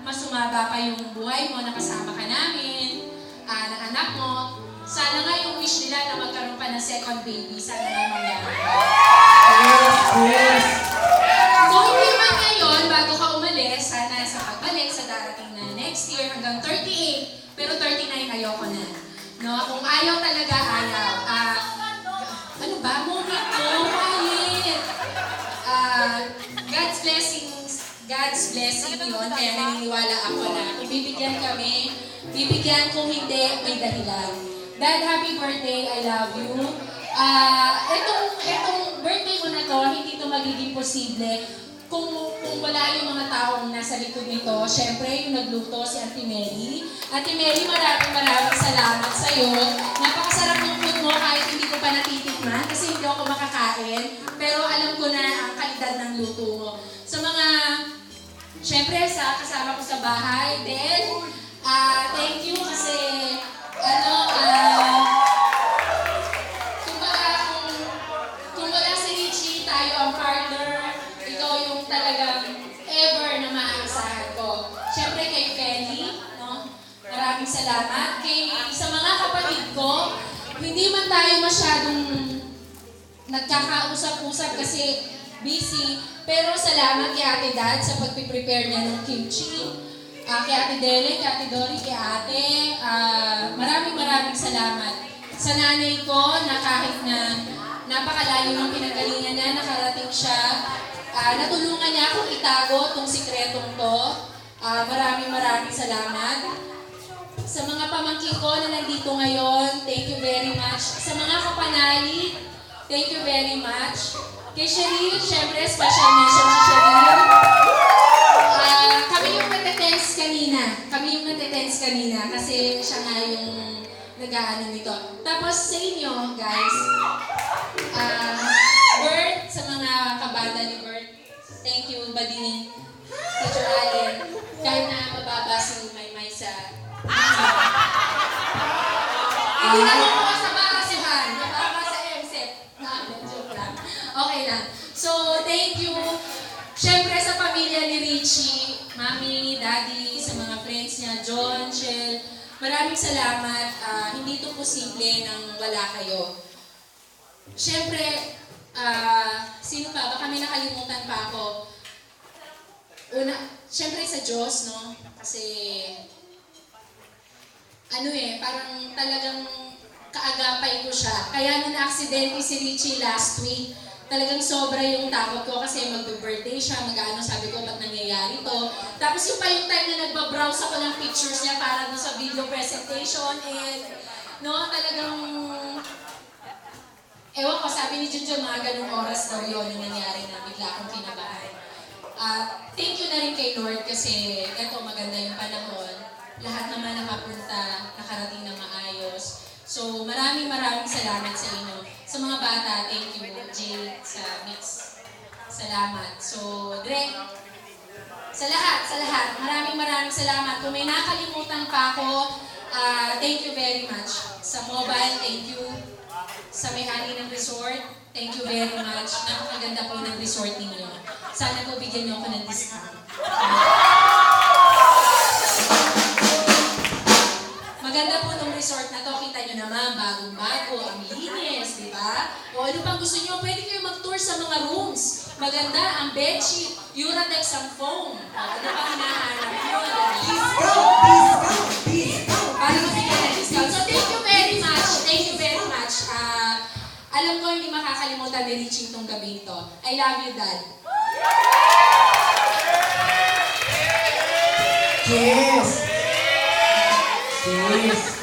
mas sumaba pa yung buhay mo, nakasama ka namin, ng anak mo. Sana nga yung wish nila na magkaroon pa ng second baby, sana nga mangyari. Yes! Kung hindi man ngayon, bago ka umalis, sana sa pagbalik sa darating na next year hanggang 38, pero 39 ayoko na. No? Kung ayaw talaga, ayaw. Ano ba? Moment ko, quiet. God's blessing yun, kaya naniniwala ako na kung bibigyan kami, bibigyan, kung hindi, may dahilan. Dad, happy birthday, I love you. Etong birthday ko na to, hindi to magiging posible kung wala yung mga taong nasa likod nito. Siyempre, yung nagluto si Auntie Mary. Auntie Mary, maraming salamat sa'yo. Napakasarap ng food mo kahit hindi ko pa natitikman kasi hindi ako makakain. Pero alam ko na ang kalidad ng luto mo. Sa mga, siyempre, sa kasama ko sa bahay, then, thank you kasi, kung wala si Richie, tayo ang partner, ikaw yung talagang ever na maaasahan ko. Siyempre kay Kelly, no? Maraming salamat. Sa mga kapatid ko, hindi man tayo masyadong nagkakausap-usap kasi busy, pero salamat kay Ate Dad sa pagpiprepare niya ng kimchi. Kay Ate Dele, kay Ate Dory, kay Ate, maraming salamat. Sa nanay ko, na kahit na napakalayo ng pinagalingan niya, nakarating siya, natulungan niya akong itago itong sikretong to. Maraming salamat. Sa mga pamangkin ko na nandito ngayon, thank you very much. Sa mga kapanalig, thank you very much. Kay Cheryl, syempre, special mention si Cheryl. Kami yung nagte-tense kanina kasi siya nga yung nag-aano nito. Tapos sa inyo, guys, Bert, sa mga kabata ni Bert, thank you, Badini, Teacher Allen, kahit na mababa si Maymay sa... Hindi na mo po sa bakasuhan, mababa sa MSET. Joke lang. Okay lang. So, thank you. Siyempre sa pamilya ni Richie, Mami, Daddy, sa mga friends niya, John, Shell, maraming salamat. Hindi ito posible nang wala kayo. Siyempre, sino pa? Baka may nakalimutan pa ako. Siyempre sa Diyos, no? Kasi, parang talagang kaagapay ko siya. Kaya nung na-aksidente si Richie last week, talagang sobra yung takot ko kasi mag-birthday siya, sabi ko, ba't nangyayari to? Tapos yung pa yung time na nagbabrowse ako ng pictures niya para sa video presentation and, talagang, ewan ko, sabi ni Junjun, mga ganung oras daw yun yung nangyari na bigla akong kinabahan. Thank you na rin kay Lord kasi eto maganda yung panahon. Lahat naman nakapunta, nakarating na maayos. So, maraming salamat sa inyo. Sa mga bata, thank you, Jay, sa mix. Salamat. So, Dre, sa lahat, maraming salamat. Kung may nakalimutan pa ako, thank you very much. Sa mobile, thank you. Sa may-ari ng resort, thank you very much. Napakaganda po ng resort ninyo. Sana po bigyan niyo ako ng discount. Maganda po itong resort na to. Kita nyo naman, bagong-bago, ang linis, di ba? O ano pang gusto nyo, pwede kayo mag-tour sa mga rooms. Maganda, ang bedsheet, Uratex ang foam. Ano pa hinahanap nyo? Discount! Para mabigyan ng discount. So thank you very much. Alam ko hindi makakalimutan ni Richie itong gabi ito. I love you, Dad. Yes! Yes!